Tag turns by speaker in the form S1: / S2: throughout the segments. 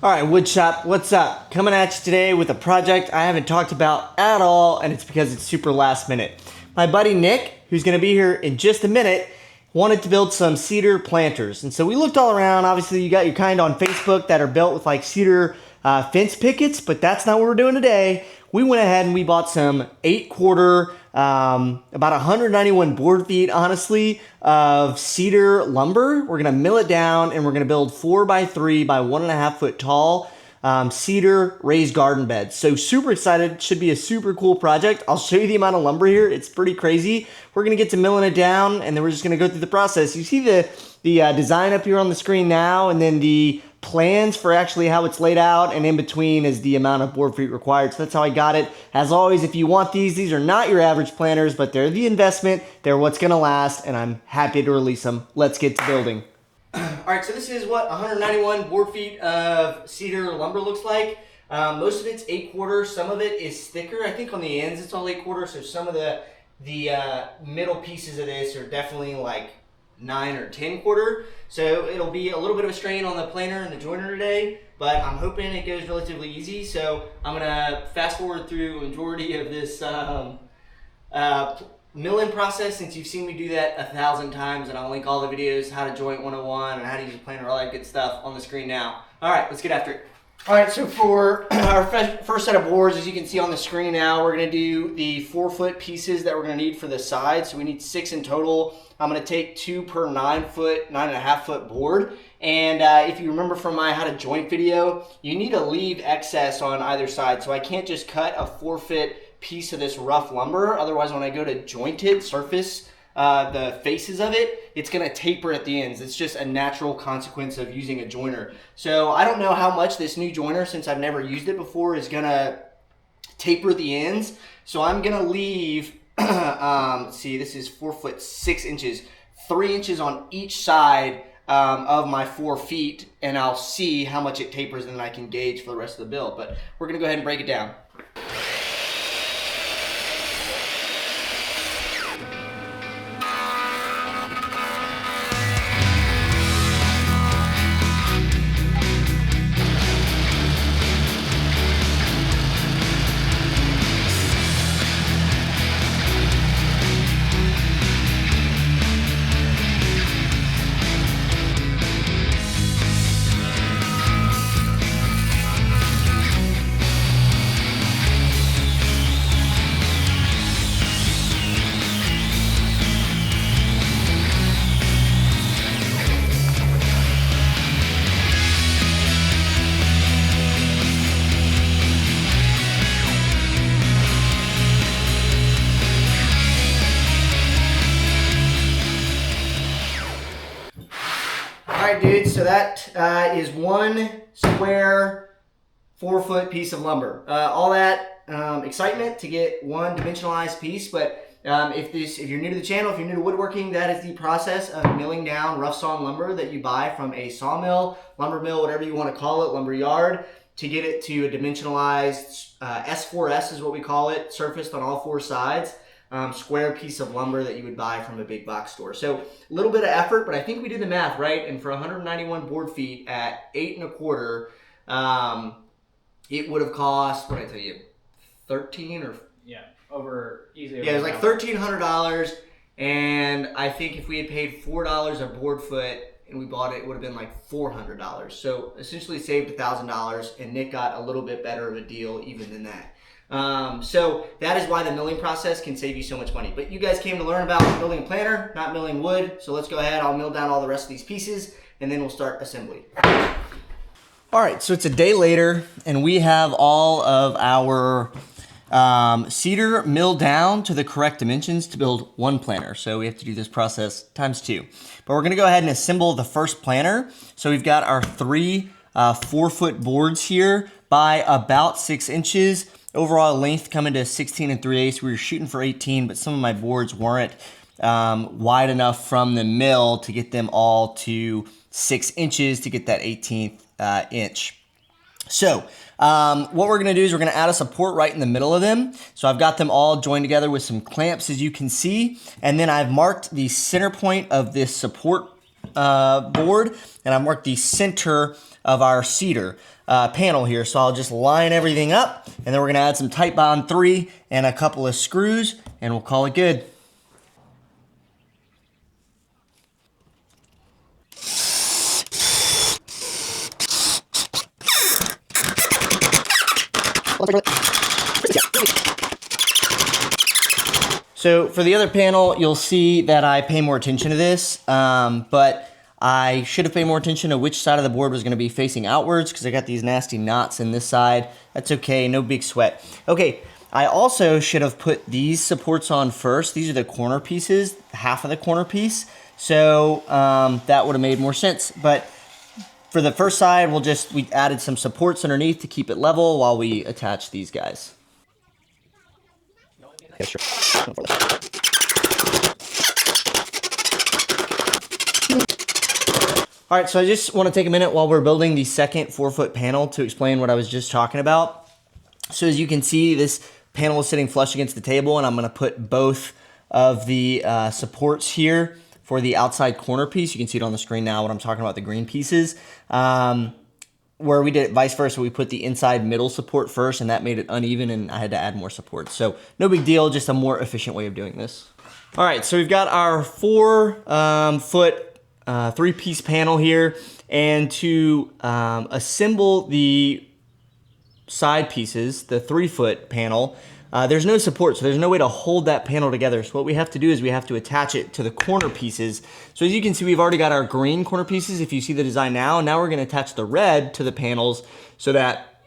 S1: All right, Woodshop, what's up? Coming at you today with a project I haven't talked about at all, and it's because it's super last minute. My buddy Nick, who's gonna be here in just a minute, wanted to build some cedar planters. And so we looked all around. Obviously, you got your kind on Facebook that are built with like cedar fence pickets, but that's not what we're doing today. We went ahead and we bought some 8-quarter, about 191 board feet, honestly, of cedar lumber. We're gonna mill it down and we're gonna build 4x3 by 1.5 foot tall cedar raised garden beds. So super excited, should be a super cool project. I'll show you the amount of lumber here. It's pretty crazy. We're gonna get to milling it down and then we're just gonna go through the process. You see the design up here on the screen now, and then the plans for actually how it's laid out, and in between is the amount of board feet required. So that's how I got it. As always, if you want these are not your average planters, but they're the investment. They're what's gonna last, and I'm happy to release them. Let's get to building. All right, so this is what 191 board feet of cedar lumber looks like. Most of it's 8-quarter. Some of it is thicker. I think on the ends it's all 8-quarter. So some of the middle pieces of this are definitely like 9 or 10-quarter. So it'll be a little bit of a strain on the planer and the joiner today, but I'm hoping it goes relatively easy. So I'm gonna fast forward through a majority of this milling process, since you've seen me do that 1,000 times, and I'll link all the videos, how to joint 101 and how to use a planer, all that good stuff on the screen now. All right, let's get after it. All right, so for our first set of boards, as you can see on the screen now, we're gonna do the 4-foot pieces that we're gonna need for the sides. So we need 6 in total. I'm gonna take 2 per 9.5 foot board. And if you remember from my how to joint video, you need to leave excess on either side. So I can't just cut a 4-foot piece of this rough lumber. Otherwise, when I go to joint it, surface the faces of it, it's gonna taper at the ends. It's just a natural consequence of using a joiner. So I don't know how much this new joiner, since I've never used it before, is gonna taper the ends. So I'm gonna leave, let's see, this is 4 foot 6 inches, 3 inches on each side of my 4 feet, and I'll see how much it tapers, and then I can gauge for the rest of the build. But we're gonna go ahead and break it down. All right, dudes, so that is 1 square 4-foot piece of lumber. All that excitement to get one dimensionalized piece, but if you're new to the channel, if you're new to woodworking, that is the process of milling down rough sawn lumber that you buy from a sawmill, lumber mill, whatever you want to call it, lumber yard, to get it to a dimensionalized S4S is what we call it, surfaced on all 4 sides. Square piece of lumber that you would buy from a big box store. So a little bit of effort, but I think we did the math right. And for 191 board feet at 8 1/4, it would have cost, what did I tell you, 13 or
S2: easily.
S1: Yeah, it was like $1,300. And I think if we had paid $4 a board foot and we bought it, it would have been like $400. So essentially saved $1,000, and Nick got a little bit better of a deal even than that. So that is why the milling process can save you so much money. But you guys came to learn about building a planter, not milling wood. So let's go ahead. I'll mill down all the rest of these pieces, and then we'll start assembly. All right, so it's a day later, and we have all of our cedar milled down to the correct dimensions to build 1 planter. So we have to do this process times 2. But we're gonna go ahead and assemble the first planter. So we've got our 3 4-foot boards here by about 6 inches. Overall length coming to 16 3/8. We were shooting for 18, but some of my boards weren't wide enough from the mill to get them all to 6 inches to get that 18th inch. So what we're gonna do is we're gonna add a support right in the middle of them. So I've got them all joined together with some clamps, as you can see. And then I've marked the center point of this support board, and I've marked the center of our cedar panel here. So I'll just line everything up, and then we're gonna add some tight bond 3 and a couple of screws, and we'll call it good. So for the other panel, you'll see that I pay more attention to this, but I should have paid more attention to which side of the board was going to be facing outwards because I got these nasty knots in this side. That's okay, no big sweat. Okay, I also should have put these supports on first. These are the corner pieces, half of the corner piece. So that would have made more sense. But for the first side, we added some supports underneath to keep it level while we attach these guys. Yeah, sure. All right, so I just want to take a minute while we're building the second 4-foot panel to explain what I was just talking about. So as you can see, this panel is sitting flush against the table, and I'm going to put both of the supports here for the outside corner piece. You can see it on the screen now when I'm talking about the green pieces. Where we did it vice versa, we put the inside middle support first, and that made it uneven, and I had to add more support. So no big deal, just a more efficient way of doing this. All right, so we've got our 4-foot 3-piece panel here, and to assemble the side pieces, the 3-foot panel, there's no support, so there's no way to hold that panel together. So what we have to do is we have to attach it to the corner pieces. So as you can see, we've already got our green corner pieces, if you see the design now. Now we're gonna attach the red to the panels so that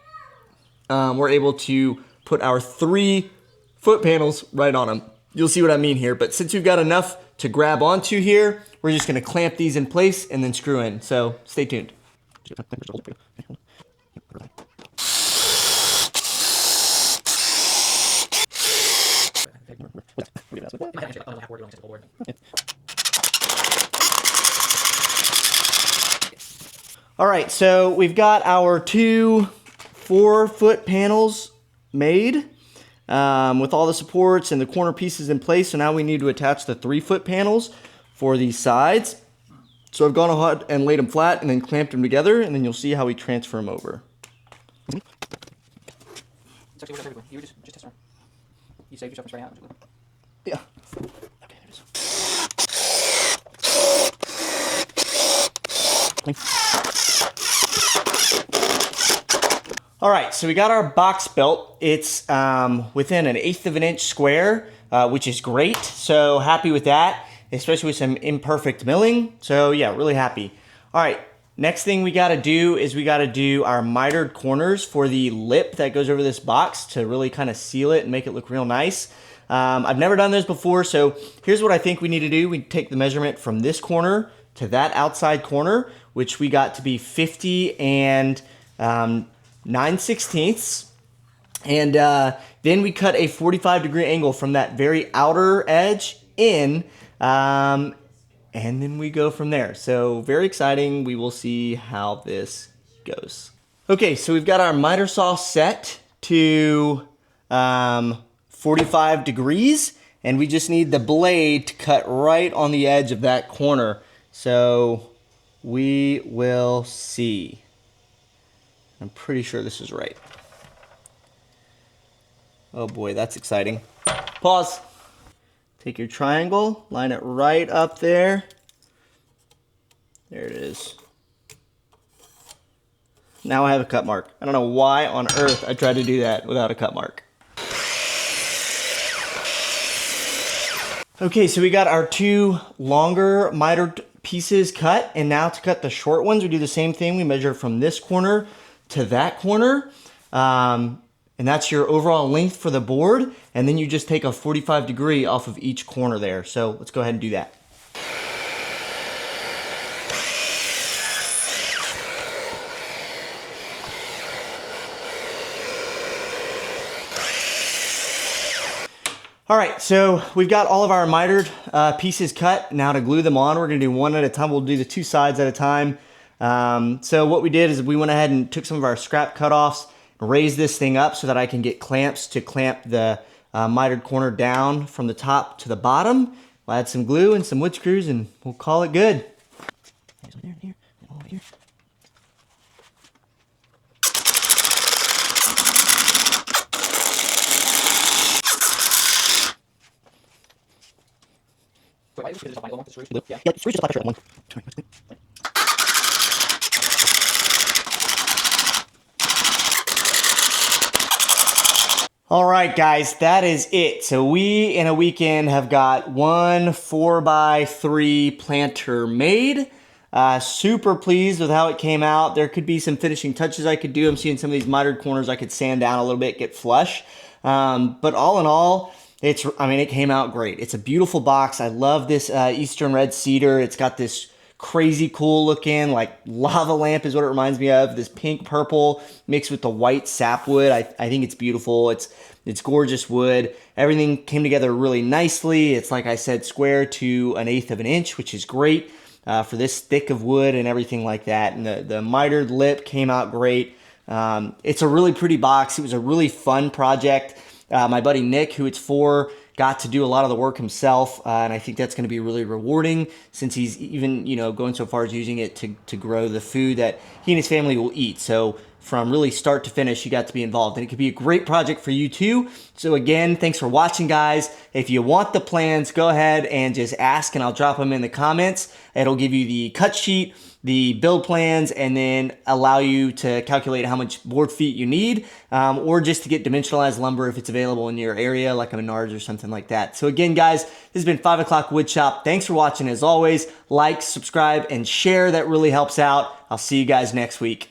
S1: we're able to put our 3-foot panels right on them. You'll see what I mean here, but since we've got enough to grab onto here, we're just gonna clamp these in place and then screw in. So stay tuned. All right, so we've got our 2 4-foot panels made with all the supports and the corner pieces in place. So now we need to attach the 3-foot panels for the sides. So I've gone ahead and laid them flat and then clamped them together, and then you'll see how we transfer them over.
S2: It's actually what everyone. You just test them. You saved yourself from spraying out.
S1: Yeah. Okay, there it is. All right, so we got our box built. It's within 1/8 of an inch square, which is great. So happy with that, especially with some imperfect milling. So yeah, really happy. All right, next thing we gotta do is we gotta do our mitered corners for the lip that goes over this box to really kind of seal it and make it look real nice. I've never done this before, so here's what I think we need to do. We take the measurement from this corner to that outside corner, which we got to be 50 and 9/16. And then we cut a 45-degree angle from that very outer edge in, and then we go from there. So very exciting. We will see how this goes. Okay, so we've got our miter saw set to 45 degrees, and we just need the blade to cut right on the edge of that corner. So we will see. I'm pretty sure this is right. Oh boy, that's exciting. Pause. Take your triangle, line it right up there. There it is. Now I have a cut mark. I don't know why on earth I tried to do that without a cut mark. Okay, so we got our 2 longer mitered pieces cut, and now to cut the short ones, we do the same thing. We measure from this corner to that corner, and that's your overall length for the board, and then you just take a 45-degree off of each corner there. So let's go ahead and do that. All right, so we've got all of our mitered pieces cut. Now to glue them on, we're gonna do one at a time. We'll do the 2 sides at a time. So what we did is we went ahead and took some of our scrap cutoffs, raised this thing up so that I can get clamps to clamp the mitered corner down from the top to the bottom. We'll add some glue and some wood screws and we'll call it good. There's one there, here, and over here.
S2: Why is it? Because it's a vinyl one, the screws?
S1: Blue.
S2: Yeah.
S1: Yep, screws just apply pressure at one. All right, guys, that is it. So we, in a weekend, have got one 4x3 planter made. Super pleased with how it came out. There could be some finishing touches I could do. I'm seeing some of these mitered corners I could sand down a little bit, get flush. But all in all, it came out great. It's a beautiful box. I love this Eastern Red Cedar. It's got this crazy cool looking, like lava lamp is what it reminds me of. This pink purple mixed with the white sapwood. I think it's beautiful. It's gorgeous wood. Everything came together really nicely. It's, like I said, square to 1/8 of an inch, which is great for this thick of wood and everything like that. And the mitered lip came out great. It's a really pretty box. It was a really fun project. My buddy Nick, who it's for, got to do a lot of the work himself, and I think that's going to be really rewarding, since he's even, going so far as using it to grow the food that he and his family will eat. So from really start to finish, he got to be involved, and it could be a great project for you too. So again, thanks for watching, guys. If you want the plans, go ahead and just ask, and I'll drop them in the comments. It'll give you the cut sheet, the build plans, and then allow you to calculate how much board feet you need, or just to get dimensionalized lumber if it's available in your area, like a Menards or something like that. So again, guys, this has been 5 O'Clock Woodshop. Thanks for watching. As always, like, subscribe, and share. That really helps out. I'll see you guys next week.